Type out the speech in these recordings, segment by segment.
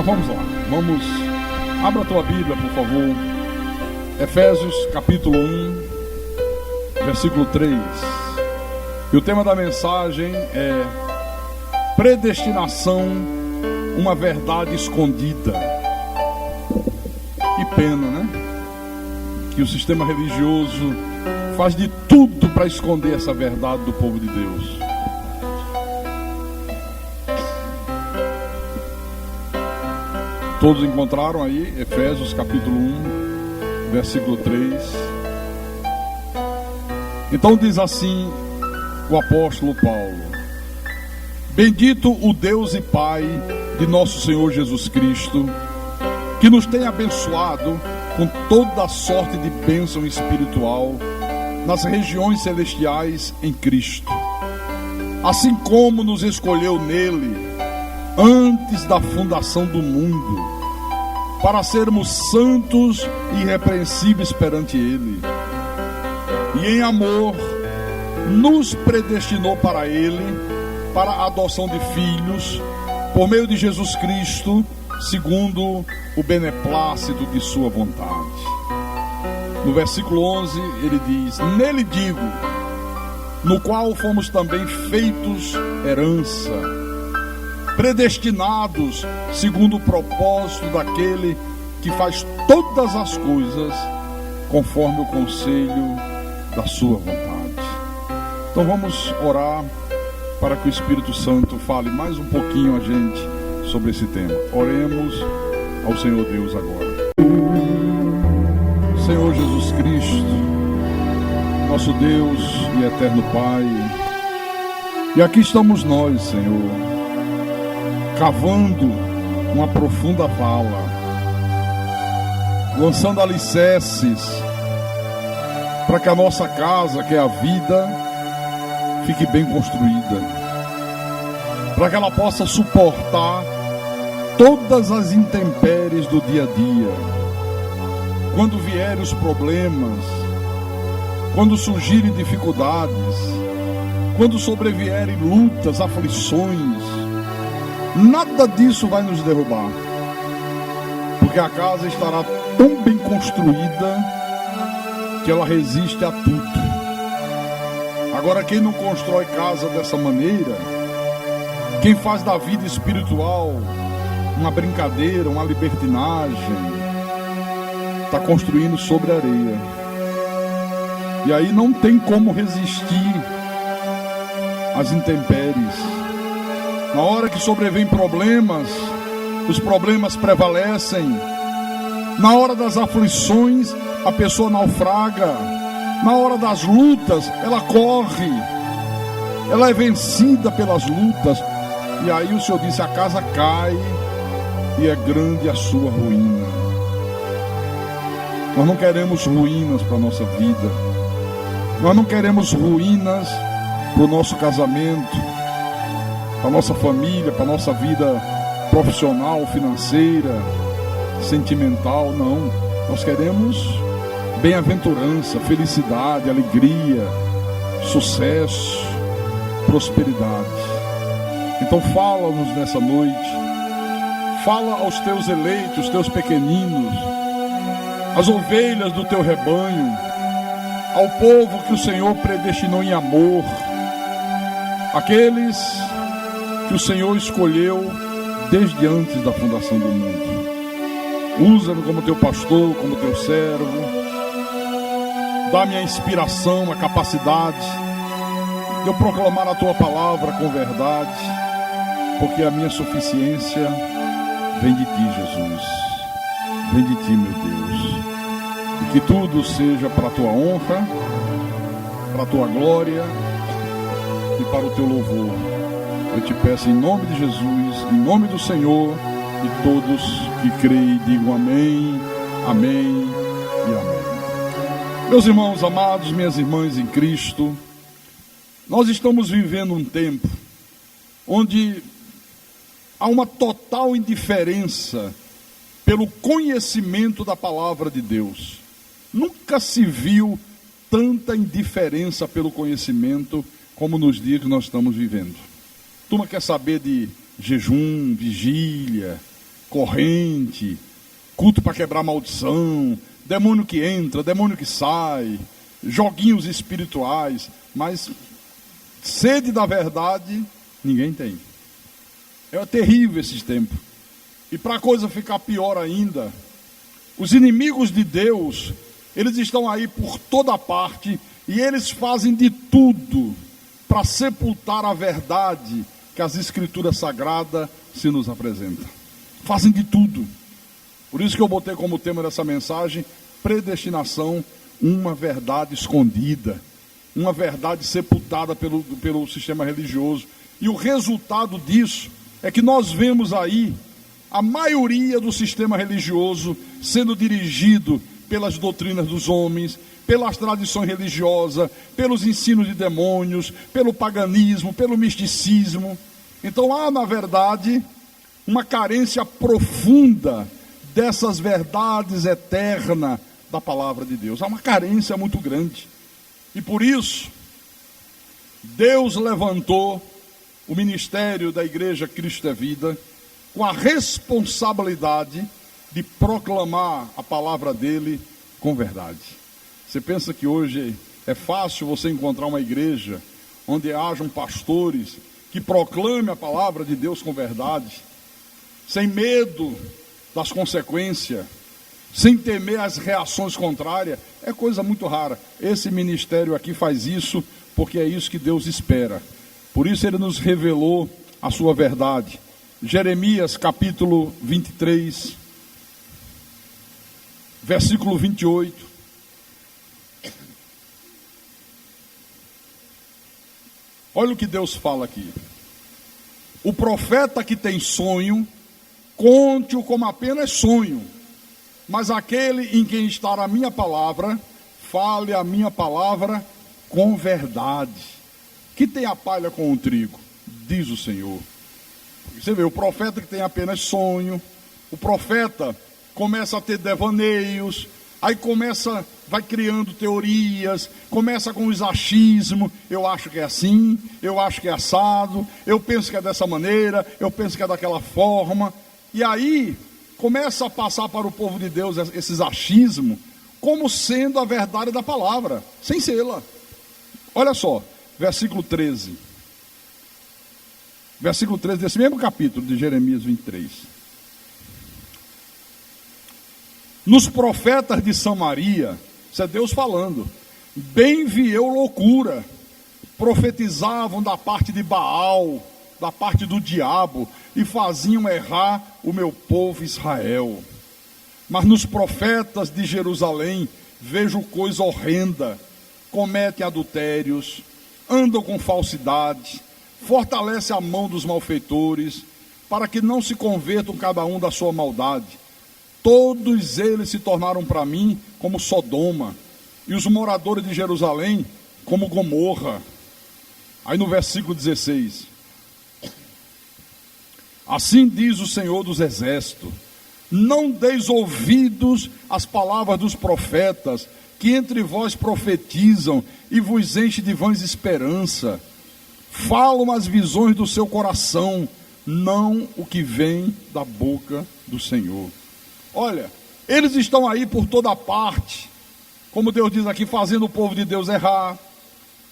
Mas vamos lá, abra a tua Bíblia, por favor. Efésios capítulo 1, versículo 3. E o tema da mensagem é predestinação, uma verdade escondida. Que pena, né? Que o sistema religioso faz de tudo para esconder essa verdade do povo de Deus. Todos encontraram aí Efésios capítulo 1, versículo 3. Então diz assim o apóstolo Paulo: bendito o Deus e Pai de nosso Senhor Jesus Cristo, que nos tem abençoado com toda a sorte de bênção espiritual nas regiões celestiais em Cristo, assim como nos escolheu nele antes da fundação do mundo, para sermos santos e irrepreensíveis perante ele, e em amor nos predestinou para ele, para a adoção de filhos, por meio de Jesus Cristo, segundo o beneplácito de sua vontade. No versículo 11 ele diz: nele digo, no qual fomos também feitos herança, predestinados segundo o propósito daquele que faz todas as coisas conforme o conselho da sua vontade. Então vamos orar para que o Espírito Santo fale mais um pouquinho a gente sobre esse tema. Oremos ao Senhor Deus agora. Senhor Jesus Cristo, nosso Deus e eterno Pai, e aqui estamos nós, Senhor, cavando uma profunda vala, lançando alicerces para que a nossa casa, que é a vida, fique bem construída, para que ela possa suportar todas as intempéries do dia a dia. Quando vierem os problemas, quando surgirem dificuldades, quando sobrevierem lutas, aflições, nada disso vai nos derrubar, porque a casa estará tão bem construída que ela resiste a tudo. Agora, quem não constrói casa dessa maneira, quem faz da vida espiritual uma brincadeira, uma libertinagem, está construindo sobre areia, e aí não tem como resistir às intempéries. Na hora que sobrevêm problemas, os problemas prevalecem. Na hora das aflições, a pessoa naufraga. Na hora das lutas, ela corre. Ela é vencida pelas lutas. E aí o Senhor disse: a casa cai e é grande a sua ruína. Nós não queremos ruínas para a nossa vida. Nós não queremos ruínas para o nosso casamento, para a nossa família, para a nossa vida profissional, financeira, sentimental. Não, nós queremos bem-aventurança, felicidade, alegria, sucesso, prosperidade. Então fala-nos nessa noite, fala aos teus eleitos, teus pequeninos, as ovelhas do teu rebanho, ao povo que o Senhor predestinou em amor, aqueles que o Senhor escolheu desde antes da fundação do mundo. Usa-me como teu pastor, como teu servo. Dá-me a inspiração, a capacidade de eu proclamar a tua palavra com verdade, porque a minha suficiência vem de ti, Jesus. Vem de ti, meu Deus. E que tudo seja para a tua honra, para a tua glória e para o teu louvor. Eu te peço em nome de Jesus, em nome do Senhor, e todos que creem digam amém, amém e amém. Meus irmãos amados, minhas irmãs em Cristo, nós estamos vivendo um tempo onde há uma total indiferença pelo conhecimento da palavra de Deus. Nunca se viu tanta indiferença pelo conhecimento como nos dias que nós estamos vivendo. A turma quer saber de jejum, vigília, corrente, culto para quebrar maldição, demônio que entra, demônio que sai, joguinhos espirituais, mas sede da verdade ninguém tem. É terrível esses tempos. E para a coisa ficar pior ainda, os inimigos de Deus, eles estão aí por toda parte e eles fazem de tudo para sepultar a verdade que as Escrituras Sagradas se nos apresentam. Fazem de tudo. Por isso que eu botei como tema dessa mensagem, predestinação, uma verdade escondida, uma verdade sepultada pelo sistema religioso. E o resultado disso é que nós vemos aí a maioria do sistema religioso sendo dirigido pelas doutrinas dos homens, pelas tradições religiosas, pelos ensinos de demônios, pelo paganismo, pelo misticismo. Então há, na verdade, uma carência profunda dessas verdades eternas da palavra de Deus. Há uma carência muito grande. E por isso, Deus levantou o ministério da Igreja Cristo é Vida com a responsabilidade de proclamar a palavra dele com verdade. Você pensa que hoje é fácil você encontrar uma igreja onde hajam pastores que proclamem a palavra de Deus com verdade, sem medo das consequências, sem temer as reações contrárias? É coisa muito rara. Esse ministério aqui faz isso porque é isso que Deus espera. Por isso ele nos revelou a sua verdade. Jeremias capítulo 23, versículo 28. Olha o que Deus fala aqui. O profeta que tem sonho, conte-o como apenas sonho, mas aquele em quem está a minha palavra, fale a minha palavra com verdade. Que tem a palha com o trigo, diz o Senhor. Você vê, o profeta que tem apenas sonho, o profeta começa a ter devaneios, aí vai criando teorias, começa com os achismos, eu acho que é assim, eu acho que é assado, eu penso que é dessa maneira, eu penso que é daquela forma, e aí começa a passar para o povo de Deus esses achismos, como sendo a verdade da palavra, sem sê-la. Olha só, versículo 13. Versículo 13 desse mesmo capítulo de Jeremias 23. Nos profetas de Samaria, isso é Deus falando, bem vi eu loucura, profetizavam da parte de Baal, da parte do diabo, e faziam errar o meu povo Israel. Mas nos profetas de Jerusalém vejo coisa horrenda, cometem adultérios, andam com falsidade, fortalece a mão dos malfeitores, para que não se convertam cada um da sua maldade. Todos eles se tornaram para mim como Sodoma, e os moradores de Jerusalém como Gomorra. Aí no versículo 16, assim diz o Senhor dos Exércitos, não deis ouvidos às palavras dos profetas, que entre vós profetizam e vos enche de vãs esperança. Falam as visões do seu coração, não o que vem da boca do Senhor. Olha, eles estão aí por toda parte, como Deus diz aqui, fazendo o povo de Deus errar,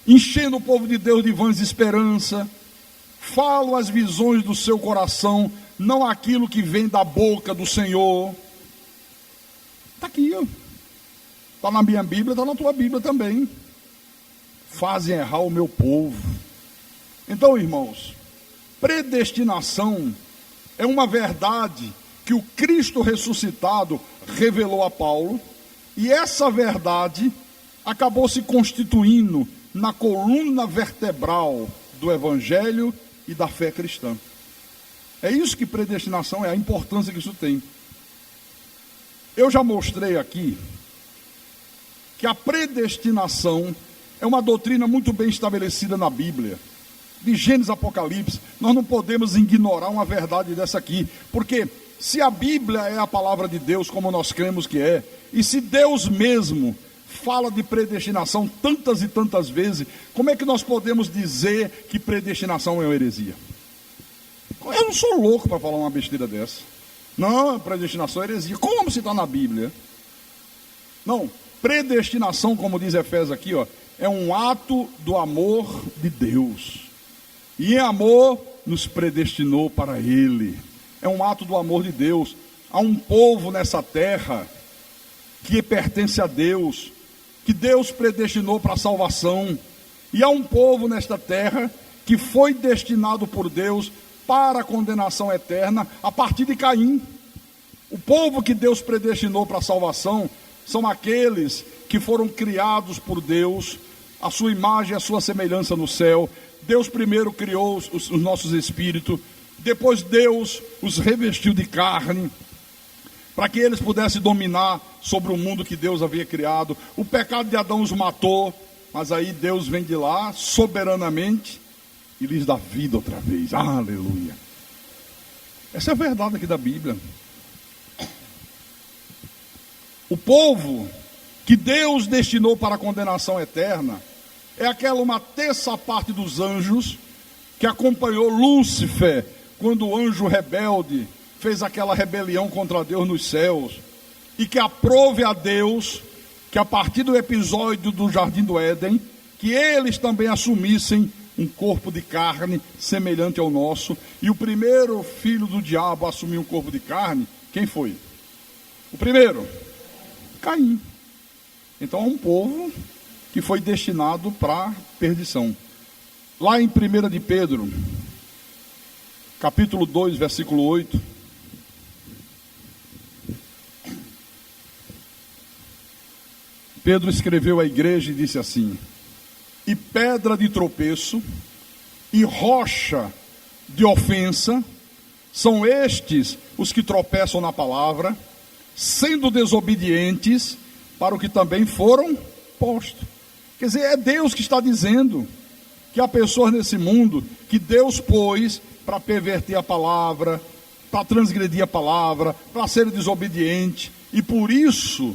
enchendo o povo de Deus de vãs esperança. Falam as visões do seu coração, não aquilo que vem da boca do Senhor. Está aqui, ó. Está na minha Bíblia, está na tua Bíblia também. Fazem errar o meu povo. Então, irmãos, predestinação é uma verdade que o Cristo ressuscitado revelou a Paulo, e essa verdade acabou se constituindo na coluna vertebral do Evangelho e da fé cristã. É isso que predestinação é, a importância que isso tem. Eu já mostrei aqui que a predestinação é uma doutrina muito bem estabelecida na Bíblia. De Gênesis a Apocalipse, nós não podemos ignorar uma verdade dessa aqui, porque se a Bíblia é a palavra de Deus, como nós cremos que é, e se Deus mesmo fala de predestinação tantas e tantas vezes, como é que nós podemos dizer que predestinação é uma heresia? Eu não sou louco para falar uma besteira dessa. Não, predestinação é heresia. Como se está na Bíblia? Não, predestinação, como diz Efésios aqui, ó, é um ato do amor de Deus. E em amor nos predestinou para Ele. É um ato do amor de Deus. Há um povo nessa terra que pertence a Deus, que Deus predestinou para a salvação. E há um povo nesta terra que foi destinado por Deus para a condenação eterna a partir de Caim. O povo que Deus predestinou para a salvação são aqueles que foram criados por Deus, a sua imagem e a sua semelhança no céu. Deus primeiro criou os nossos espíritos, depois Deus os revestiu de carne, para que eles pudessem dominar sobre o mundo que Deus havia criado. O pecado de Adão os matou, mas aí Deus vem de lá, soberanamente, e lhes dá vida outra vez. Aleluia! Essa é a verdade aqui da Bíblia. O povo que Deus destinou para a condenação eterna é aquela uma terça parte dos anjos que acompanhou Lúcifer quando o anjo rebelde fez aquela rebelião contra Deus nos céus, e que aprove a Deus que a partir do episódio do Jardim do Éden, que eles também assumissem um corpo de carne semelhante ao nosso. E o primeiro filho do diabo a assumir um corpo de carne, quem foi? O primeiro, Caim. Então é um povo que foi destinado para perdição. Lá em 1 de Pedro, capítulo 2, versículo 8, Pedro escreveu à igreja e disse assim: e pedra de tropeço e rocha de ofensa são estes os que tropeçam na palavra, sendo desobedientes para o que também foram postos. Quer dizer, é Deus que está dizendo que há pessoas nesse mundo que Deus pôs para perverter a palavra, para transgredir a palavra, para ser desobediente, e por isso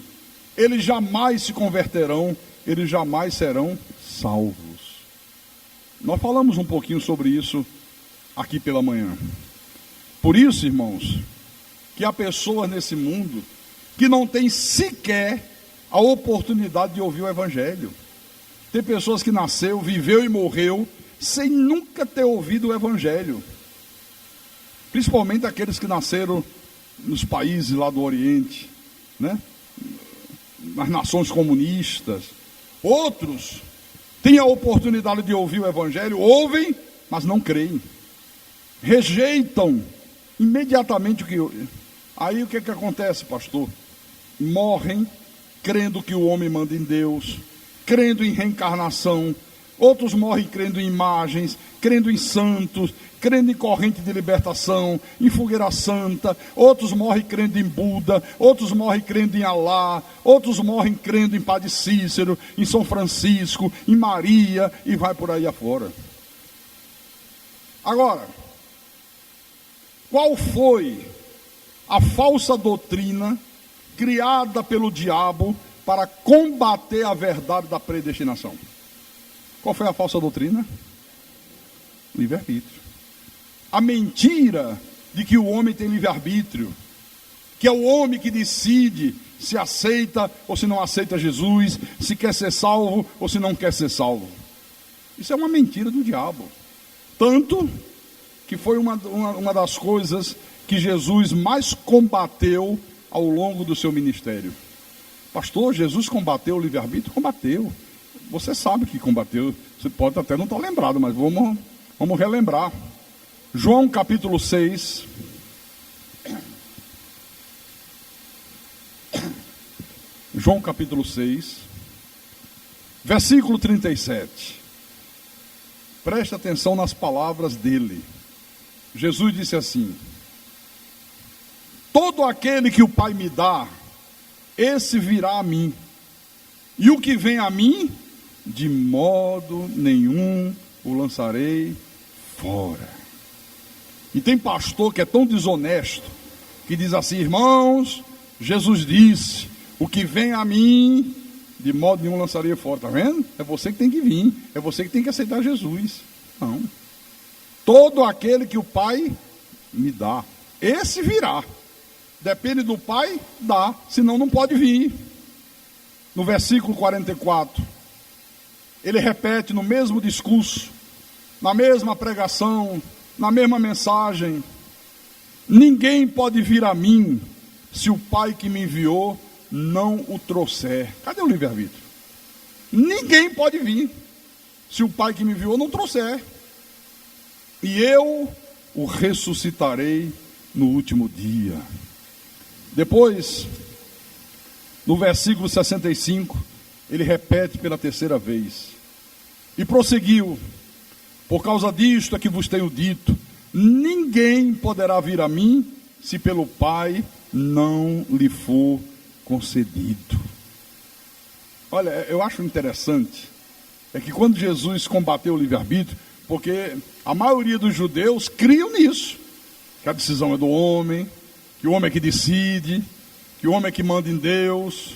eles jamais se converterão, eles jamais serão salvos. Nós falamos um pouquinho sobre isso aqui pela manhã. Por isso, irmãos, que há pessoas nesse mundo que não têm sequer a oportunidade de ouvir o Evangelho. Tem pessoas que nasceu, viveu e morreu sem nunca ter ouvido o Evangelho. Principalmente aqueles que nasceram nos países lá do Oriente, né? Nas nações comunistas. Outros têm a oportunidade de ouvir o Evangelho, ouvem, mas não creem. Rejeitam imediatamente o que... Aí o que acontece, pastor? Morrem crendo que o homem manda em Deus, crendo em reencarnação. Outros morrem crendo em imagens, crendo em santos, crendo em corrente de libertação, em fogueira santa. Outros morrem crendo em Buda, outros morrem crendo em Alá, outros morrem crendo em Padre Cícero, em São Francisco, em Maria, e vai por aí afora. Agora, qual foi a falsa doutrina criada pelo diabo para combater a verdade da predestinação? Qual foi a falsa doutrina? Livre-arbítrio. A mentira de que o homem tem livre-arbítrio, que é o homem que decide se aceita ou se não aceita Jesus, se quer ser salvo ou se não quer ser salvo. Isso é uma mentira do diabo. Tanto que foi uma das coisas que Jesus mais combateu ao longo do seu ministério. Pastor, Jesus combateu o livre-arbítrio? Combateu. Você sabe que combateu. Você pode até não estar lembrado, mas vamos relembrar. João capítulo 6. João capítulo 6, versículo 37. Preste atenção nas palavras dele. Jesus disse assim: todo aquele que o Pai me dá, esse virá a mim, e o que vem a mim, de modo nenhum o lançarei fora. E tem pastor que é tão desonesto, que diz assim: irmãos, Jesus disse, o que vem a mim, de modo nenhum lançarei fora. Está vendo? É você que tem que vir, é você que tem que aceitar Jesus. Não. Todo aquele que o Pai me dá, esse virá. Depende do pai? Dá, senão não pode vir. No versículo 44, ele repete no mesmo discurso, na mesma pregação, na mesma mensagem: ninguém pode vir a mim se o Pai que me enviou não o trouxer. Cadê o livre-arbítrio? Ninguém pode vir se o Pai que me enviou não trouxer. E eu o ressuscitarei no último dia. Depois, no versículo 65, ele repete pela terceira vez. E prosseguiu: por causa disto é que vos tenho dito, ninguém poderá vir a mim se pelo Pai não lhe for concedido. Olha, eu acho interessante, é que quando Jesus combateu o livre-arbítrio, porque a maioria dos judeus criam nisso, que a decisão é do homem, que o homem é que decide, que o homem é que manda em Deus.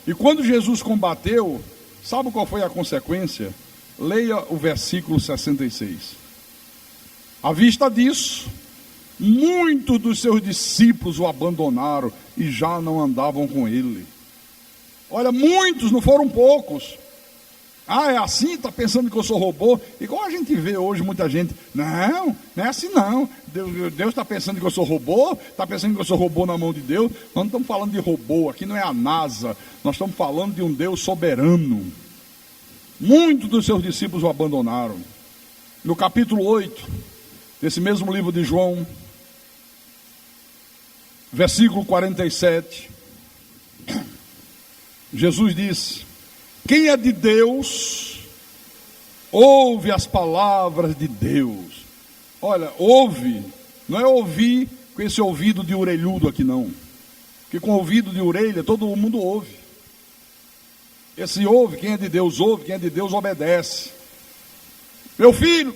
E quando Jesus combateu, sabe qual foi a consequência? Leia o versículo 66. À vista disso, muitos dos seus discípulos o abandonaram e já não andavam com ele. Olha, muitos, não foram poucos. Ah, é assim? Está pensando que eu sou robô? Igual a gente vê hoje muita gente. Não, não é assim não. Deus está pensando que eu sou robô? Está pensando que eu sou robô na mão de Deus? Nós não estamos falando de robô, aqui não é a NASA. Nós estamos falando de um Deus soberano. Muitos dos seus discípulos o abandonaram. No capítulo 8, desse mesmo livro de João, versículo 47, Jesus disse: quem é de Deus, ouve as palavras de Deus. Olha, ouve, não é ouvir com esse ouvido de orelhudo aqui não, porque com ouvido de orelha todo mundo ouve. Esse ouve, quem é de Deus ouve, quem é de Deus obedece. Meu filho,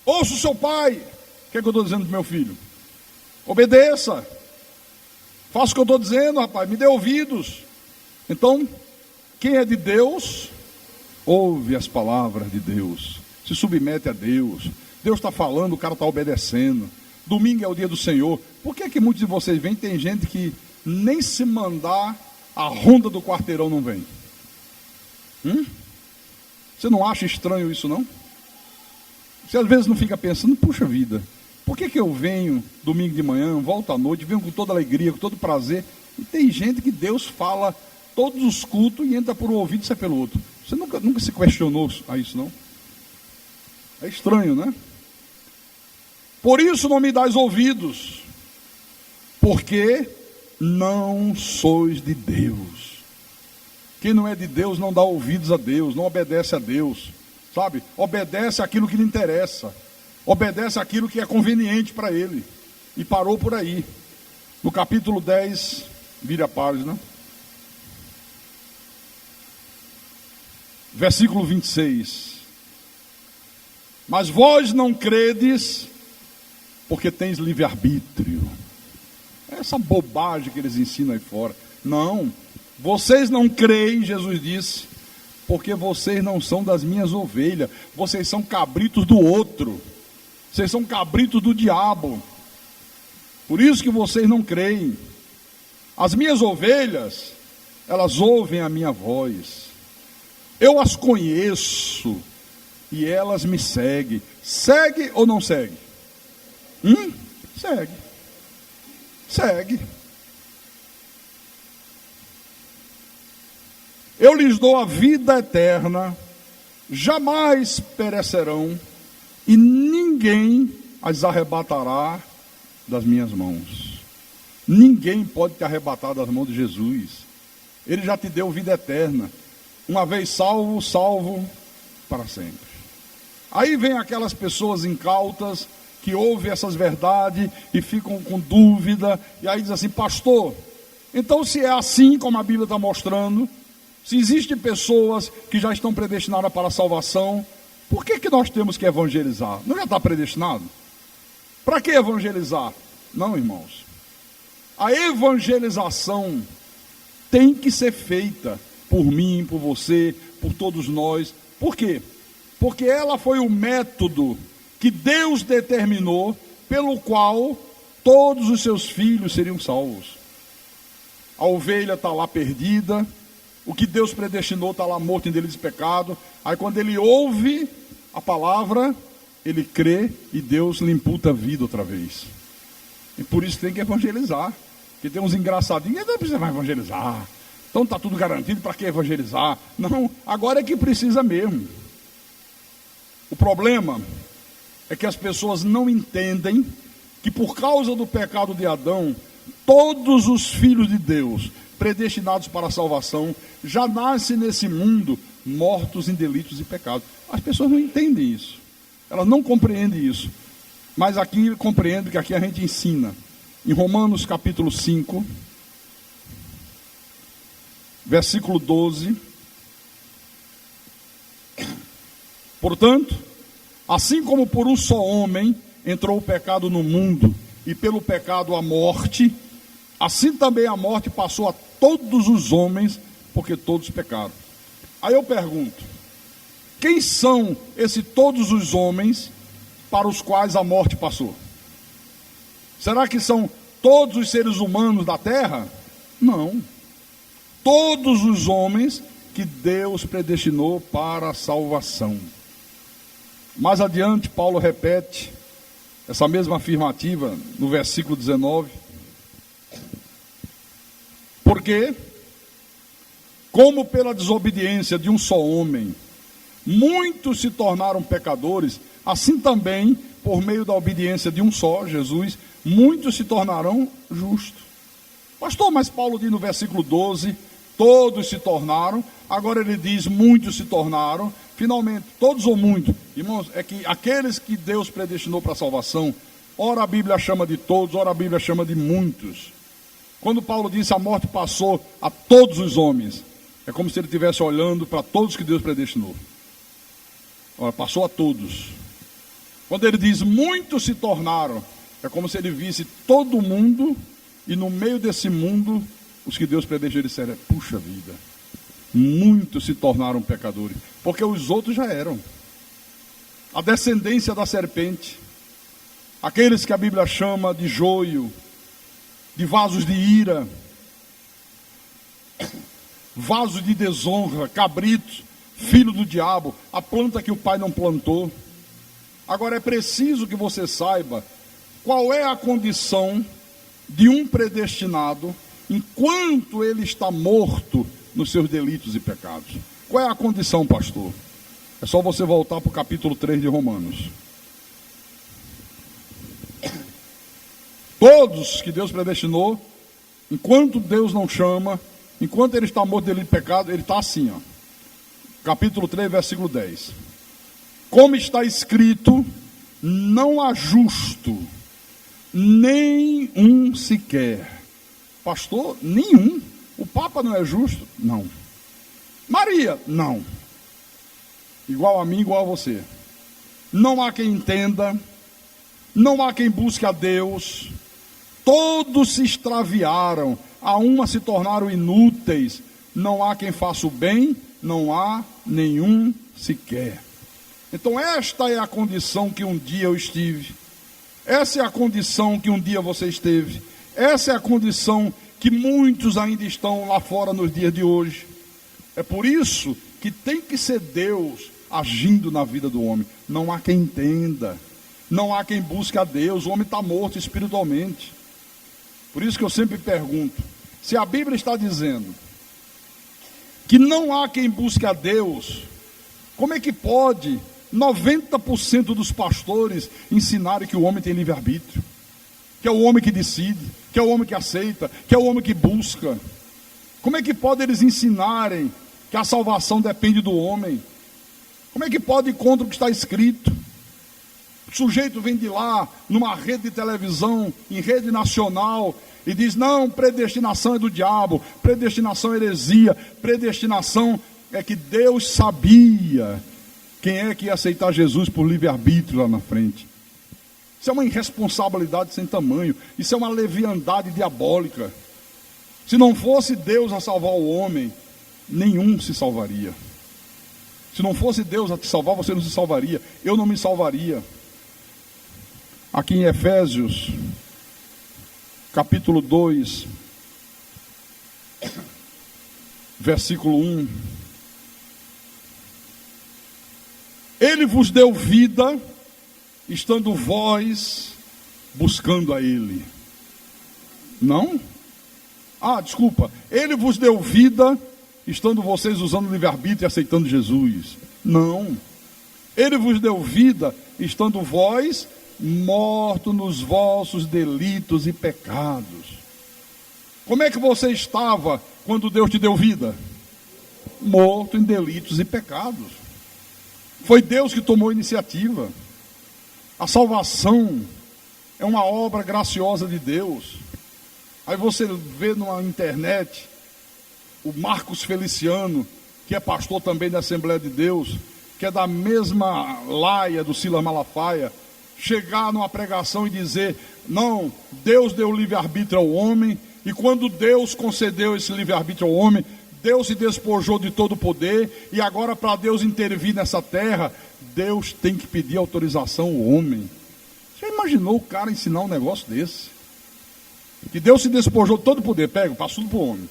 ouça o seu pai. O que é que eu estou dizendo para meu filho? Obedeça. Faça o que eu estou dizendo, rapaz, me dê ouvidos. Então, quem é de Deus, ouve as palavras de Deus, se submete a Deus. Deus está falando, o cara está obedecendo. Domingo é o dia do Senhor. Por que é que muitos de vocês vêm? Tem gente que nem se mandar a ronda do quarteirão não vem. Você não acha estranho isso não? Você às vezes não fica pensando, puxa vida, por que eu venho domingo de manhã, volto à noite, venho com toda alegria, com todo prazer, e tem gente que Deus fala todos os cultos e entra por um ouvido e sai pelo outro. Você nunca se questionou a isso não? É estranho, né? Por isso não me dás ouvidos, porque não sois de Deus. Quem não é de Deus não dá ouvidos a Deus, não obedece a Deus, sabe? Obedece aquilo que lhe interessa, obedece aquilo que é conveniente para ele. E parou por aí. No capítulo 10, vire a página, versículo 26. Mas vós não credes, porque tens livre-arbítrio. Essa bobagem que eles ensinam aí fora. Não, vocês não creem, Jesus disse, porque vocês não são das minhas ovelhas. Vocês são cabritos do outro. Vocês são cabritos do diabo. Por isso que vocês não creem. As minhas ovelhas, elas ouvem a minha voz. Eu as conheço e elas me seguem. Segue ou não segue? Segue. Segue. Eu lhes dou a vida eterna, jamais perecerão, e ninguém as arrebatará das minhas mãos. Ninguém pode te arrebatar das mãos de Jesus. Ele já te deu vida eterna. Uma vez salvo, salvo para sempre. Aí vem aquelas pessoas incautas que ouvem essas verdades e ficam com dúvida, e aí diz assim: pastor, então se é assim como a Bíblia está mostrando, se existem pessoas que já estão predestinadas para a salvação, por que nós temos que evangelizar? Não já está predestinado? Para que evangelizar? Não, irmãos. A evangelização tem que ser feita por mim, por você, por todos nós. Por quê? Porque ela foi o método que Deus determinou, pelo qual todos os seus filhos seriam salvos. A ovelha está lá perdida, o que Deus predestinou está lá morto em delitos e pecado. Aí quando ele ouve a palavra, ele crê e Deus lhe imputa a vida outra vez. E por isso tem que evangelizar. Porque tem uns engraçadinhos, não precisa mais evangelizar. Então está tudo garantido, para que evangelizar? Não, agora é que precisa mesmo. O problema é que as pessoas não entendem que por causa do pecado de Adão, todos os filhos de Deus, predestinados para a salvação, já nascem nesse mundo mortos em delitos e pecados. As pessoas não entendem isso. Elas não compreendem isso. Mas aqui compreendo que aqui a gente ensina. Em Romanos capítulo 5, versículo 12. Portanto, assim como por um só homem entrou o pecado no mundo, e pelo pecado a morte, assim também a morte passou a todos os homens, porque todos pecaram. Aí eu pergunto, quem são esses todos os homens para os quais a morte passou? Será que são todos os seres humanos da terra? Não. Todos os homens que Deus predestinou para a salvação. Mais adiante, Paulo repete essa mesma afirmativa no versículo 19. Porque, como pela desobediência de um só homem, muitos se tornaram pecadores, assim também, por meio da obediência de um só, Jesus, muitos se tornarão justos. Pastor, mas Paulo diz no versículo 12, todos se tornaram, agora ele diz, muitos se tornaram, finalmente, todos ou muitos. Irmãos, é que aqueles que Deus predestinou para a salvação, ora a Bíblia chama de todos, ora a Bíblia chama de muitos. Quando Paulo disse a morte passou a todos os homens, é como se ele estivesse olhando para todos que Deus predestinou. Ora, passou a todos. Quando ele diz muitos se tornaram, é como se ele visse todo mundo, e no meio desse mundo, os que Deus predestinou disseram, puxa vida, muitos se tornaram pecadores, porque os outros já eram. A descendência da serpente, aqueles que a Bíblia chama de joio, de vasos de ira, vasos de desonra, cabritos, filho do diabo, a planta que o pai não plantou. Agora é preciso que você saiba qual é a condição de um predestinado enquanto ele está morto nos seus delitos e pecados. Qual é a condição, pastor? É só você voltar para o capítulo 3 de Romanos. Todos que Deus predestinou, enquanto Deus não chama, enquanto ele está morto de delito e pecado, ele está assim, ó. Capítulo 3, versículo 10. Como está escrito, não há justo, nem um sequer. Pastor, nenhum. O Papa não é justo? Não. Maria? Não. Igual a mim, igual a você. Não há quem entenda, não há quem busque a Deus. Todos se extraviaram, a uma se tornaram inúteis. Não há quem faça o bem, não há nenhum sequer. Então esta é a condição que um dia eu estive. Essa é a condição que um dia você esteve. Essa é a condição que muitos ainda estão lá fora nos dias de hoje. É por isso que tem que ser Deus agindo na vida do homem. Não há quem entenda, não há quem busque a Deus. O homem está morto espiritualmente. Por isso que eu sempre pergunto, se a Bíblia está dizendo que não há quem busque a Deus, como é que pode 90% dos pastores ensinarem que o homem tem livre-arbítrio, que é o homem que decide, que é o homem que aceita, que é o homem que busca? Como é que pode eles ensinarem que a salvação depende do homem? Como é que pode ir contra o que está escrito? O sujeito vem de lá, numa rede de televisão, em rede nacional, e diz, não, predestinação é do diabo, predestinação é heresia, predestinação é que Deus sabia quem é que ia aceitar Jesus por livre-arbítrio lá na frente. Isso é uma irresponsabilidade sem tamanho, isso é uma leviandade diabólica. Se não fosse Deus a salvar o homem, nenhum se salvaria. Se não fosse Deus a te salvar, você não se salvaria, eu não me salvaria. Aqui em Efésios, capítulo 2, versículo 1. Ele vos deu vida, estando vós buscando a Ele. Não? Desculpa. Ele vos deu vida, estando vocês usando o livre-arbítrio e aceitando Jesus. Não. Ele vos deu vida, estando vós mortos nos vossos delitos e pecados. Como é que você estava quando Deus te deu vida? Morto em delitos e pecados. Foi Deus que tomou a iniciativa. A salvação é uma obra graciosa de Deus. Aí você vê na internet o Marcos Feliciano, que é pastor também da Assembleia de Deus, que é da mesma laia do Silas Malafaia, chegar numa pregação e dizer: não, Deus deu livre-arbítrio ao homem, e quando Deus concedeu esse livre-arbítrio ao homem, Deus se despojou de todo o poder, e agora, para Deus intervir nessa terra, Deus tem que pedir autorização ao homem. Já imaginou o cara ensinar um negócio desse? Que Deus se despojou de todo o poder, passou tudo para o homem.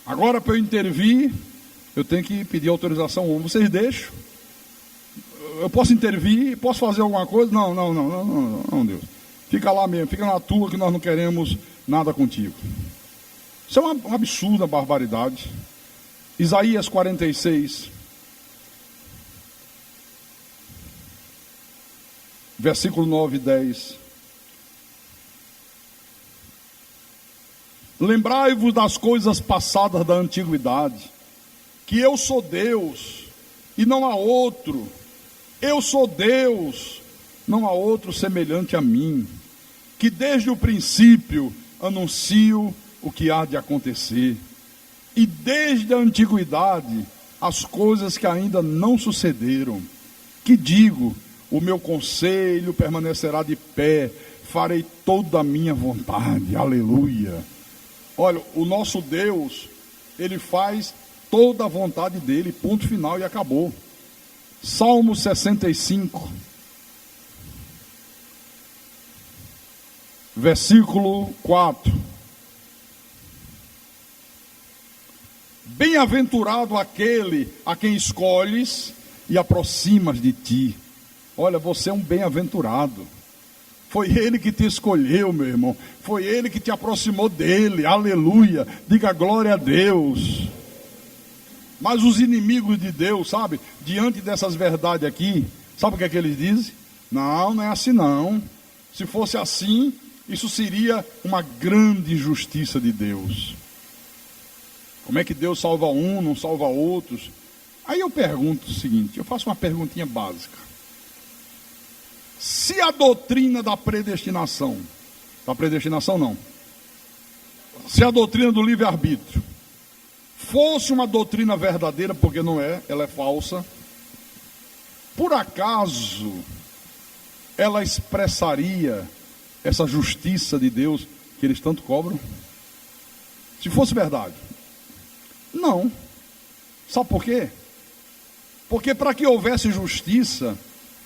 Agora, para eu intervir, eu tenho que pedir autorização ao homem. Vocês deixam? Eu posso intervir? Posso fazer alguma coisa? Não, Deus. Fica lá mesmo, fica na tua, que nós não queremos nada contigo. Isso é uma absurda barbaridade. Isaías 46, versículo 9 e 10. Lembrai-vos das coisas passadas da antiguidade, que eu sou Deus e não há outro. Eu sou Deus, não há outro semelhante a mim, que desde o princípio anuncio o que há de acontecer, e desde a antiguidade as coisas que ainda não sucederam, que digo: o meu conselho permanecerá de pé, farei toda a minha vontade. Aleluia. Olha, o nosso Deus, Ele faz toda a vontade dEle, ponto final, e acabou. Salmo 65, versículo 4. Bem-aventurado aquele a quem escolhes e aproximas de ti. Olha, você é um bem-aventurado. Foi Ele que te escolheu, meu irmão. Foi Ele que te aproximou dEle. Aleluia. Diga glória a Deus. Mas os inimigos de Deus, sabe, diante dessas verdades aqui, sabe o que é que eles dizem? Não é assim não. Se fosse assim, isso seria uma grande injustiça de Deus. Como é que Deus salva um, não salva outros? Aí eu pergunto o seguinte, eu faço uma perguntinha básica. Se a doutrina da predestinação não, se a doutrina do livre-arbítrio fosse uma doutrina verdadeira, porque não é, ela é falsa, por acaso ela expressaria essa justiça de Deus que eles tanto cobram? Se fosse verdade. Não. Sabe por quê? Porque para que houvesse justiça,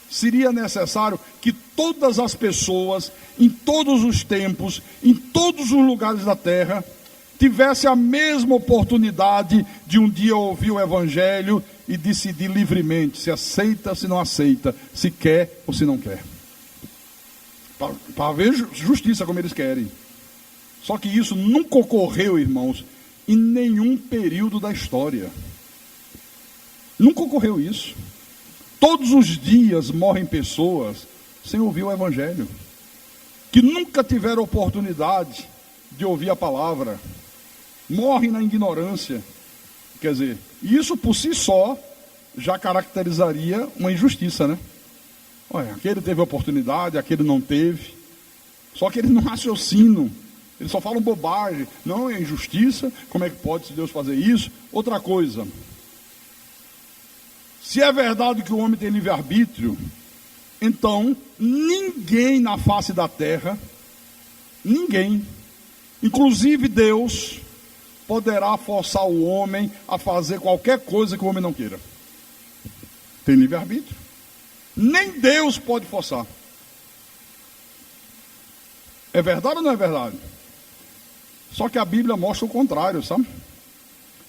seria necessário que todas as pessoas, em todos os tempos, em todos os lugares da terra, tivessem a mesma oportunidade de um dia ouvir o Evangelho e decidir livremente se aceita, se não aceita, se quer ou se não quer. Para haver justiça como eles querem. Só que isso nunca ocorreu, irmãos, em nenhum período da história. Nunca ocorreu isso. Todos os dias morrem pessoas sem ouvir o Evangelho, que nunca tiveram oportunidade de ouvir a palavra, morrem na ignorância. Quer dizer, isso por si só já caracterizaria uma injustiça, né? Olha, aquele teve oportunidade, aquele não teve. Só que eles não raciocinam, eles só falam bobagem. Não, é injustiça, como é que pode Deus fazer isso? Outra coisa, se é verdade que o homem tem livre-arbítrio, então ninguém na face da terra, ninguém, inclusive Deus, poderá forçar o homem a fazer qualquer coisa que o homem não queira. Tem livre-arbítrio. Nem Deus pode forçar. É verdade ou não é verdade? Só que a Bíblia mostra o contrário, sabe?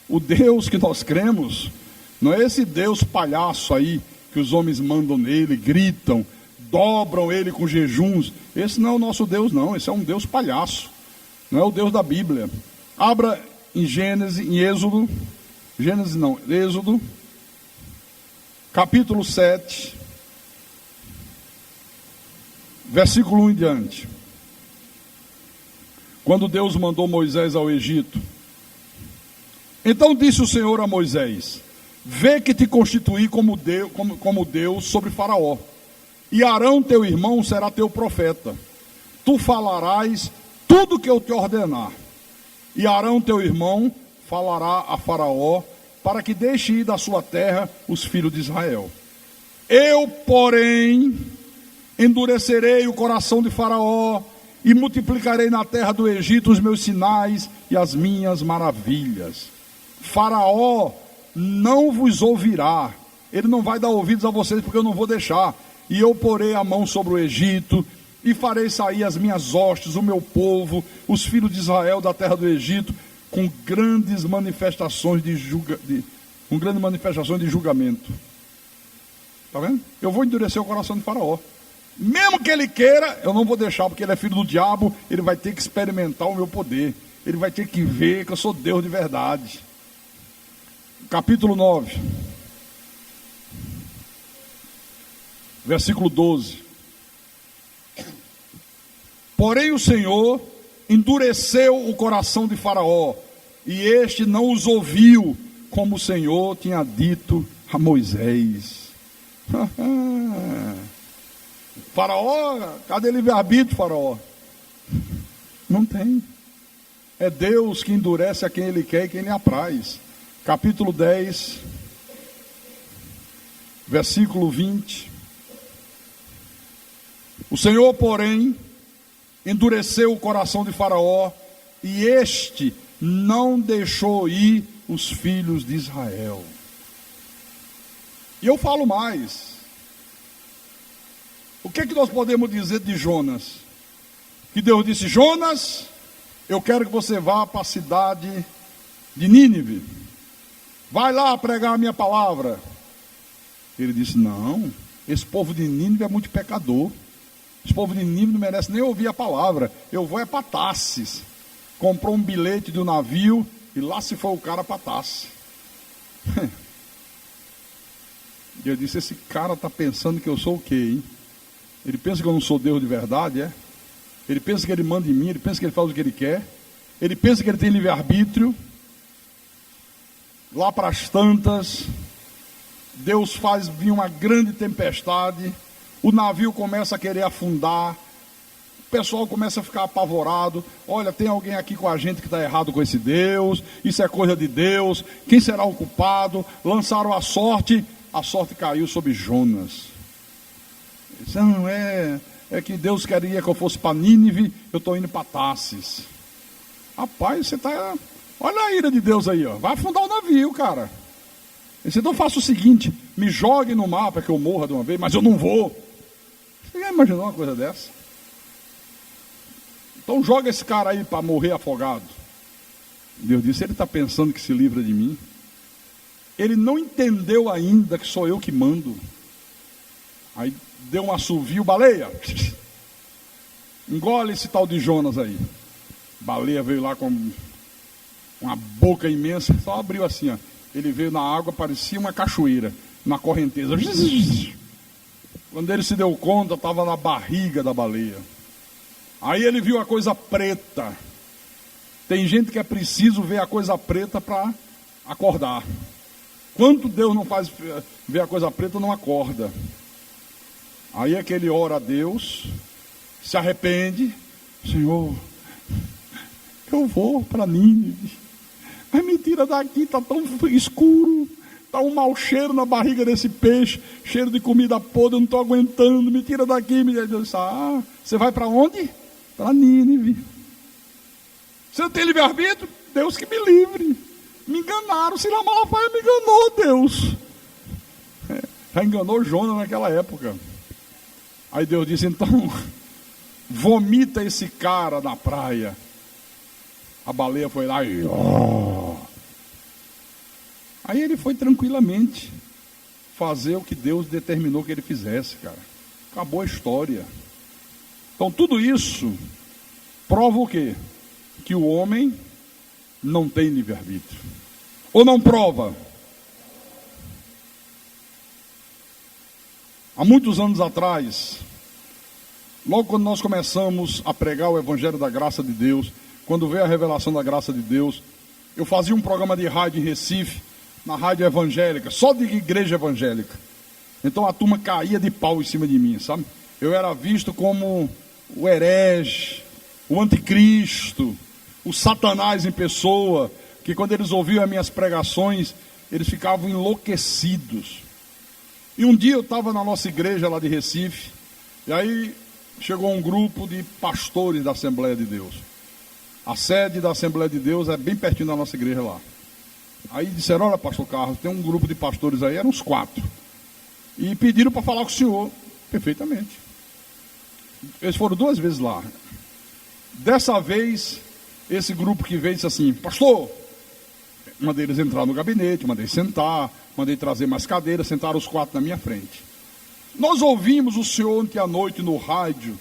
O Deus que nós cremos não é esse Deus palhaço aí, que os homens mandam nele, gritam, dobram ele com jejuns. Esse não é o nosso Deus, não. Esse é um Deus palhaço. Não é o Deus da Bíblia. Abra em Êxodo, capítulo 7, versículo 1 em diante. Quando Deus mandou Moisés ao Egito, então disse o Senhor a Moisés: vê que te constituí como Deus sobre Faraó, e Arão teu irmão será teu profeta. Tu falarás tudo que eu te ordenar, e Arão teu irmão falará a Faraó, para que deixe ir da sua terra os filhos de Israel. Eu, porém, endurecerei o coração de Faraó, e multiplicarei na terra do Egito os meus sinais e as minhas maravilhas. Faraó não vos ouvirá, ele não vai dar ouvidos a vocês, porque eu não vou deixar. E eu porei a mão sobre o Egito, e farei sair as minhas hostes, o meu povo, os filhos de Israel da terra do Egito, com grandes manifestações de julgamento. Está vendo? Eu vou endurecer o coração de Faraó. Mesmo que ele queira, eu não vou deixar, porque ele é filho do diabo. Ele vai ter que experimentar o meu poder. Ele vai ter que ver que eu sou Deus de verdade. Capítulo 9, versículo 12. Porém o Senhor endureceu o coração de Faraó, e este não os ouviu, como o Senhor tinha dito a Moisés. Faraó, cadê livre-arbítrio, Faraó? Não tem. É Deus que endurece a quem Ele quer e quem lhe apraz. Capítulo 10, versículo 20. O Senhor, porém, endureceu o coração de Faraó, e este não deixou ir os filhos de Israel. E eu falo mais. O que é que nós podemos dizer de Jonas? Que Deus disse: Jonas, eu quero que você vá para a cidade de Nínive. Vai lá pregar a minha palavra. Ele disse: não, esse povo de Nínive é muito pecador. Esse povo de Nínive não merece nem ouvir a palavra. Eu vou é para Tarsis. Comprou um bilhete do navio e lá se foi o cara para Tarsis. E eu disse: esse cara está pensando que eu sou o quê, hein? Ele pensa que eu não sou Deus de verdade, é? Ele pensa que ele manda em mim, ele pensa que ele faz o que ele quer, ele pensa que ele tem livre-arbítrio. Lá para as tantas, Deus faz vir uma grande tempestade, o navio começa a querer afundar, o pessoal começa a ficar apavorado. Olha, tem alguém aqui com a gente que está errado com esse Deus, isso é coisa de Deus, quem será o culpado? Lançaram a sorte caiu sobre Jonas. Não, é que Deus queria que eu fosse para Nínive, eu estou indo para Tarsis. Rapaz, você está... Olha a ira de Deus aí, ó. Vai afundar o navio, cara. Então faça o seguinte: me jogue no mar para que eu morra de uma vez, mas eu não vou. Você já imaginou uma coisa dessa? Então joga esse cara aí para morrer afogado. Deus disse: ele está pensando que se livra de mim. Ele não entendeu ainda que sou eu que mando. Aí deu um assovio: baleia, engole esse tal de Jonas aí. Baleia veio lá com uma boca imensa, só abriu assim, ó. Ele veio na água, parecia uma cachoeira, na correnteza. Quando ele se deu conta, estava na barriga da baleia. Aí ele viu a coisa preta. Tem gente que é preciso ver a coisa preta para acordar. Quanto Deus não faz ver a coisa preta, não acorda. Aí é que ele ora a Deus, se arrepende: Senhor, eu vou para Nínive, mas me tira daqui, está tão escuro, está um mau cheiro na barriga desse peixe, cheiro de comida podre, eu não estou aguentando, me tira daqui. Deus disse: você vai para onde? Para Nínive. Você não tem livre-arbítrio? Deus que me livre. Me enganaram, Silas Malafaia me enganou, Deus. Já enganou Jonas naquela época. Aí Deus disse: então, vomita esse cara na praia. A baleia foi lá e... Aí ele foi tranquilamente fazer o que Deus determinou que ele fizesse, cara. Acabou a história. Então tudo isso prova o quê? Que o homem não tem livre-arbítrio. Ou não prova? Há muitos anos atrás, logo quando nós começamos a pregar o Evangelho da Graça de Deus, quando veio a revelação da graça de Deus, eu fazia um programa de rádio em Recife, na rádio evangélica, só de igreja evangélica. Então a turma caía de pau em cima de mim, sabe? Eu era visto como o herege, o anticristo, o Satanás em pessoa, que quando eles ouviam as minhas pregações, eles ficavam enlouquecidos. E um dia eu estava na nossa igreja lá de Recife, e aí chegou um grupo de pastores da Assembleia de Deus. A sede da Assembleia de Deus é bem pertinho da nossa igreja lá. Aí disseram: olha, pastor Carlos, tem um grupo de pastores aí, eram uns 4. E pediram para falar com o senhor. Perfeitamente. Eles foram 2 vezes lá. Dessa vez, esse grupo que veio disse assim: pastor, mandei eles entrar no gabinete, mandei sentar, mandei trazer mais cadeiras, sentaram os 4 na minha frente. Nós ouvimos o senhor ontem à noite no rádio,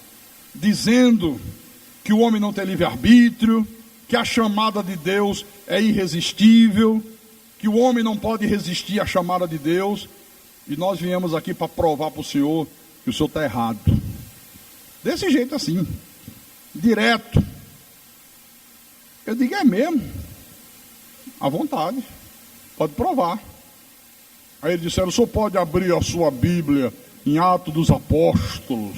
dizendo que o homem não tem livre-arbítrio, que a chamada de Deus é irresistível, que o homem não pode resistir à chamada de Deus, e nós viemos aqui para provar para o senhor que o senhor está errado. Desse jeito assim, direto. Eu digo: é mesmo? À vontade, pode provar. Aí eles disseram: o senhor pode abrir a sua Bíblia em Atos dos Apóstolos,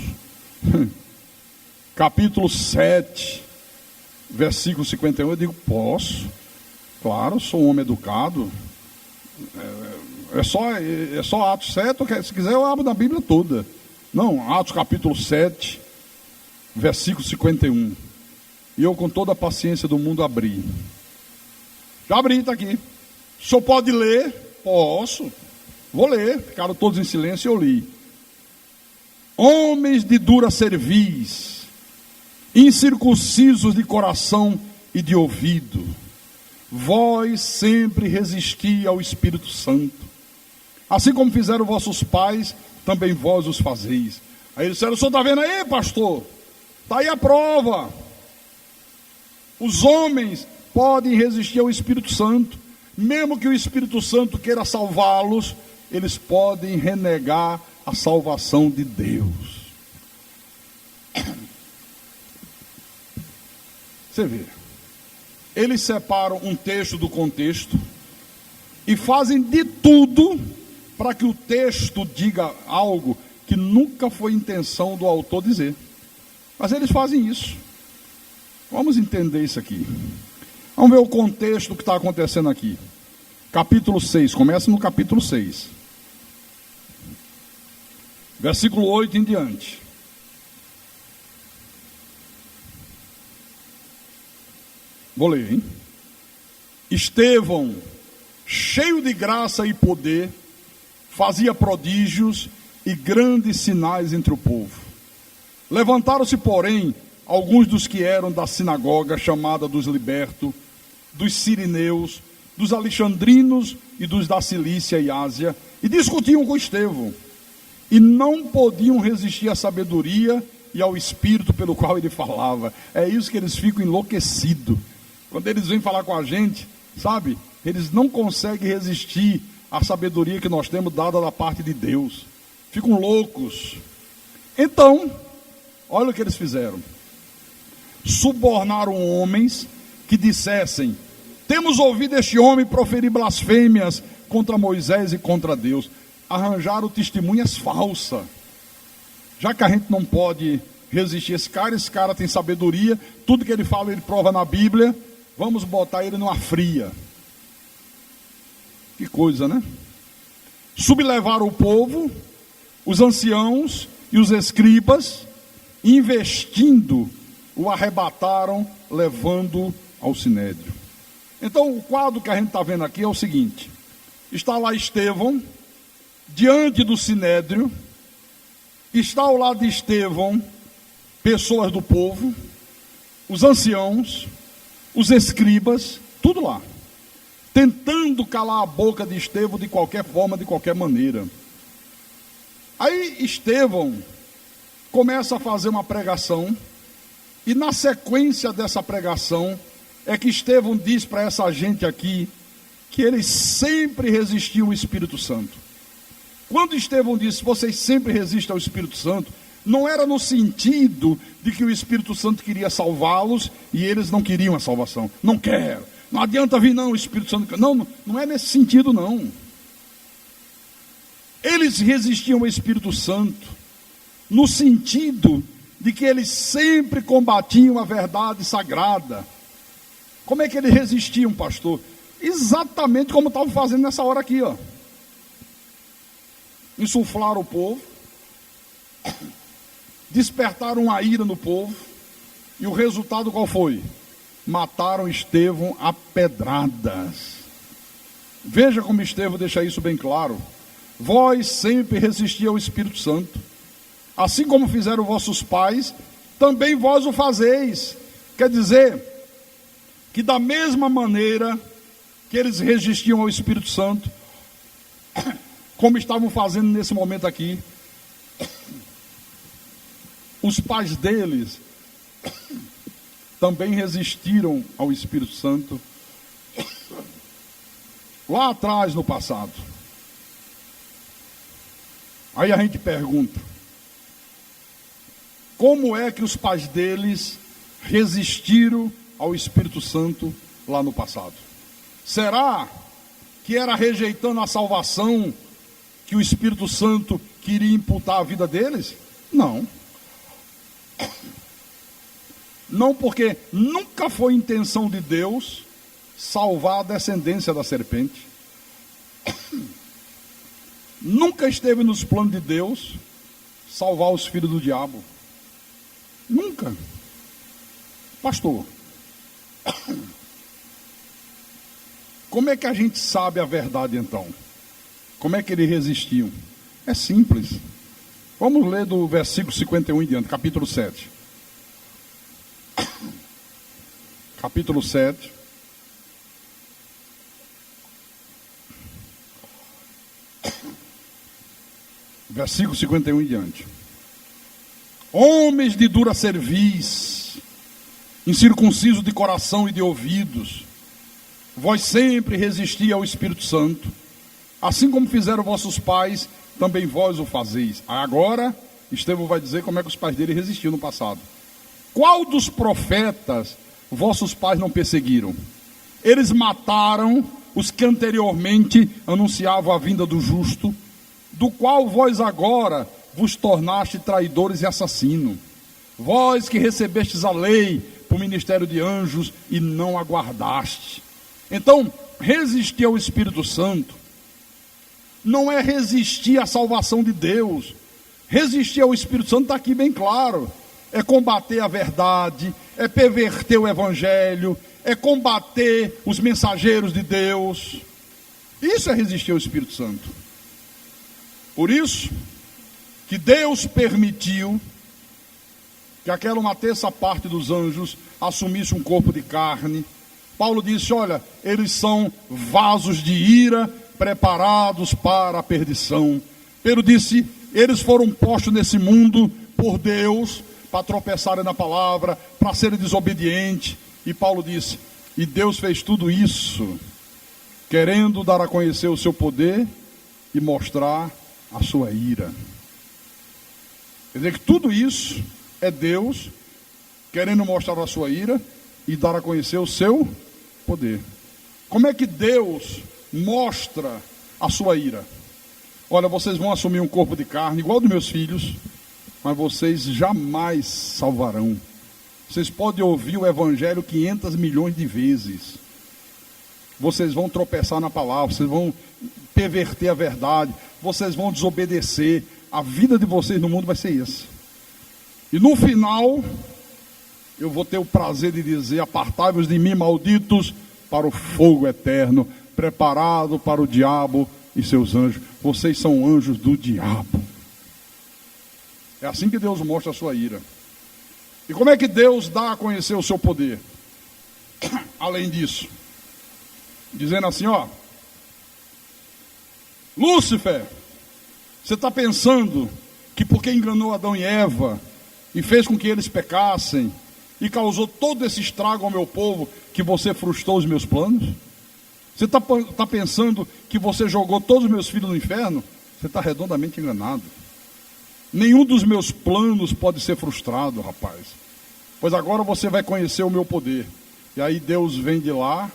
capítulo 7, versículo 51. Eu digo: posso, claro, sou um homem educado. É só Atos 7, se quiser eu abro na Bíblia toda. Não, Atos capítulo 7, versículo 51. E eu, com toda a paciência do mundo, abri. Já abri, está aqui. O senhor pode ler? Posso. Vou ler. Ficaram todos em silêncio e eu li. Homens de dura cerviz, incircuncisos de coração e de ouvido, vós sempre resisti ao Espírito Santo, assim como fizeram vossos pais, também vós os fazeis. Aí eles disseram: o senhor está vendo aí, pastor? Está aí a prova. Os homens podem resistir ao Espírito Santo, mesmo que o Espírito Santo queira salvá-los, eles podem renegar a salvação de Deus. Você vê, eles separam um texto do contexto e fazem de tudo para que o texto diga algo que nunca foi intenção do autor dizer. Mas eles fazem isso. Vamos entender isso aqui. Vamos ver o contexto que está acontecendo aqui. Capítulo 6, começa no capítulo 6. Versículo 8 em diante. Vou ler, hein? Estevão, cheio de graça e poder, fazia prodígios e grandes sinais entre o povo. Levantaram-se, porém, alguns dos que eram da sinagoga chamada dos libertos, dos sirineus, dos alexandrinos e dos da Cilícia e Ásia, e discutiam com Estevão, e não podiam resistir à sabedoria e ao espírito pelo qual ele falava. É isso que eles ficam enlouquecidos. Quando eles vêm falar com a gente, sabe, eles não conseguem resistir à sabedoria que nós temos dada da parte de Deus. Ficam loucos. Então, olha o que eles fizeram. Subornaram homens que dissessem: temos ouvido este homem proferir blasfêmias contra Moisés e contra Deus. Arranjaram testemunhas falsas. Já que a gente não pode resistir a esse cara tem sabedoria, tudo que ele fala ele prova na Bíblia, vamos botar ele numa fria. Que coisa, né? Sublevaram o povo, os anciãos e os escribas, investindo, o arrebataram, levando ao sinédrio. Então o quadro que a gente está vendo aqui é o seguinte: está lá Estevão, diante do sinédrio, está ao lado de Estevão pessoas do povo, os anciãos, os escribas, tudo lá, tentando calar a boca de Estevão de qualquer forma, de qualquer maneira. Aí Estevão começa a fazer uma pregação, e na sequência dessa pregação é que Estevão diz para essa gente aqui que eles sempre resistiam ao Espírito Santo. Quando Estevão disse, vocês sempre resistem ao Espírito Santo, não era no sentido de que o Espírito Santo queria salvá-los e eles não queriam a salvação. Não quero, não adianta vir não, o Espírito Santo... Não é nesse sentido não. Eles resistiam ao Espírito Santo no sentido de que eles sempre combatiam a verdade sagrada. Como é que eles resistiam, pastor? Exatamente como estavam fazendo nessa hora aqui, ó. Insuflaram o povo, despertaram a ira no povo, e o resultado qual foi? Mataram Estevão a pedradas. Veja como Estevão deixa isso bem claro. Vós sempre resisti ao Espírito Santo, assim como fizeram vossos pais, também vós o fazeis. Quer dizer, que da mesma maneira que eles resistiam ao Espírito Santo, como estavam fazendo nesse momento aqui, os pais deles também resistiram ao Espírito Santo lá atrás, no passado. Aí a gente pergunta, como é que os pais deles resistiram ao Espírito Santo lá no passado? Será que era rejeitando a salvação que o Espírito Santo queria imputar à vida deles? Não. Não, porque nunca foi intenção de Deus salvar a descendência da serpente. Nunca esteve nos planos de Deus salvar os filhos do diabo. Nunca. Pastor, como é que a gente sabe a verdade então? Como é que eles resistiam? É simples. Vamos ler do versículo 51 em diante, capítulo 7. Capítulo 7. Versículo 51 em diante. Homens de dura cerviz, incircuncisos de coração e de ouvidos, vós sempre resisti ao Espírito Santo, assim como fizeram vossos pais, também vós o fazeis. Agora, Estevão vai dizer como é que os pais dele resistiam no passado. Qual dos profetas vossos pais não perseguiram? Eles mataram os que anteriormente anunciavam a vinda do justo, do qual vós agora vos tornaste traidores e assassinos. Vós que recebestes a lei por ministério de anjos e não aguardaste. Então, resistir ao Espírito Santo não é resistir à salvação de Deus. Resistir ao Espírito Santo está aqui bem claro. É combater a verdade, é perverter o Evangelho, é combater os mensageiros de Deus. Isso é resistir ao Espírito Santo. Por isso que Deus permitiu que aquela uma terça parte dos anjos assumisse um corpo de carne. Paulo disse, olha, eles são vasos de ira preparados para a perdição. Pedro disse, eles foram postos nesse mundo por Deus para tropeçarem na palavra, para serem desobedientes. E Paulo disse, e Deus fez tudo isso querendo dar a conhecer o seu poder e mostrar a sua ira. Quer dizer que tudo isso é Deus querendo mostrar a sua ira e dar a conhecer o seu poder. Como é que Deus mostra a sua ira? Olha, vocês vão assumir um corpo de carne igual dos meus filhos, mas vocês jamais salvarão. Vocês podem ouvir o Evangelho 500 milhões de vezes. Vocês vão tropeçar na palavra, vocês vão perverter a verdade, vocês vão desobedecer. A vida de vocês no mundo vai ser essa. E no final, eu vou ter o prazer de dizer, apartai-vos de mim, malditos, para o fogo eterno, preparado para o diabo e seus anjos. Vocês são anjos do diabo. É assim que Deus mostra a sua ira. E como é que Deus dá a conhecer o seu poder? Além disso, dizendo assim, ó, Lúcifer, você está pensando que porque enganou Adão e Eva e fez com que eles pecassem e causou todo esse estrago ao meu povo, que você frustrou os meus planos? Você está pensando que você jogou todos os meus filhos no inferno? Você está redondamente enganado. Nenhum dos meus planos pode ser frustrado, rapaz. Pois agora você vai conhecer o meu poder. E aí Deus vem de lá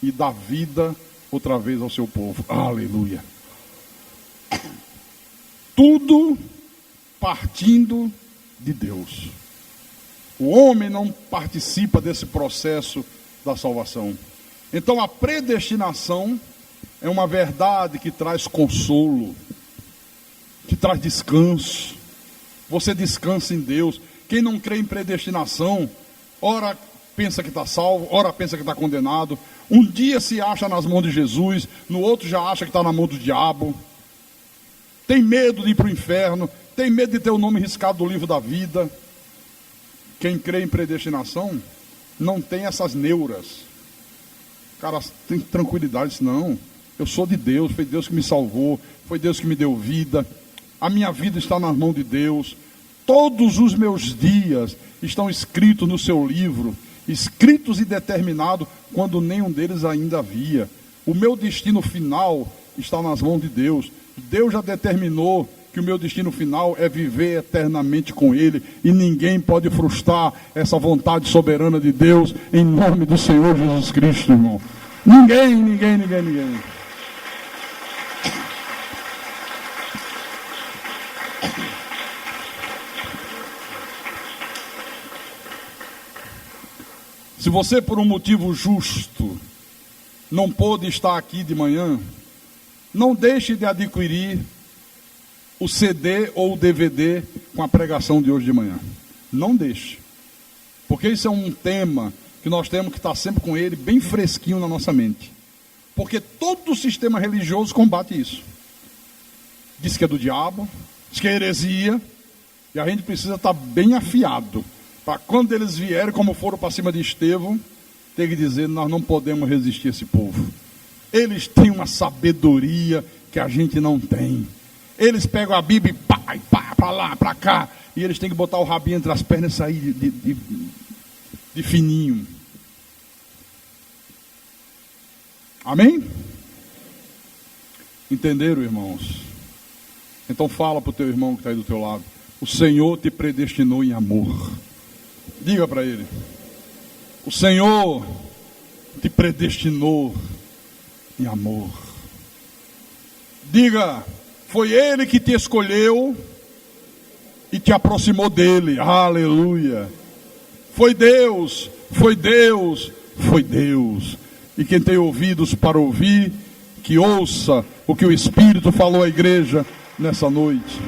e dá vida outra vez ao seu povo. Aleluia. Tudo partindo de Deus. O homem não participa desse processo da salvação. Então a predestinação é uma verdade que traz consolo, que traz descanso. Você descansa em Deus. Quem não crê em predestinação, ora pensa que está salvo, ora pensa que está condenado. Um dia se acha nas mãos de Jesus, no outro já acha que está na mão do diabo. Tem medo de ir para o inferno, tem medo de ter o nome riscado do livro da vida. Quem crê em predestinação não tem essas neuras. Cara, tem tranquilidade, não. Eu sou de Deus, foi Deus que me salvou, foi Deus que me deu vida. A minha vida está nas mãos de Deus. Todos os meus dias estão escritos no seu livro, escritos e determinados quando nenhum deles ainda havia. O meu destino final está nas mãos de Deus. Deus já determinou que o meu destino final é viver eternamente com Ele, e ninguém pode frustrar essa vontade soberana de Deus, em nome do Senhor Jesus Cristo, irmão. Ninguém. Se você, por um motivo justo, não pôde estar aqui de manhã, não deixe de adquirir o CD ou o DVD com a pregação de hoje de manhã. Não deixe. Porque isso é um tema que nós temos que estar sempre com ele bem fresquinho na nossa mente. Porque todo o sistema religioso combate isso. Diz que é do diabo, diz que é heresia, e a gente precisa estar bem afiado, para quando eles vierem, como foram para cima de Estevão, ter que dizer, nós não podemos resistir a esse povo. Eles têm uma sabedoria que a gente não tem. Eles pegam a Bíblia e pá, para lá, para cá, e eles têm que botar o rabinho entre as pernas e sair de fininho. Amém? Entenderam, irmãos? Então fala para o teu irmão que está aí do teu lado. O Senhor te predestinou em amor. Diga para ele. O Senhor te predestinou em amor. Diga, foi Ele que te escolheu e te aproximou dele. Aleluia. Foi Deus. E quem tem ouvidos para ouvir, que ouça o que o Espírito falou à igreja nessa noite.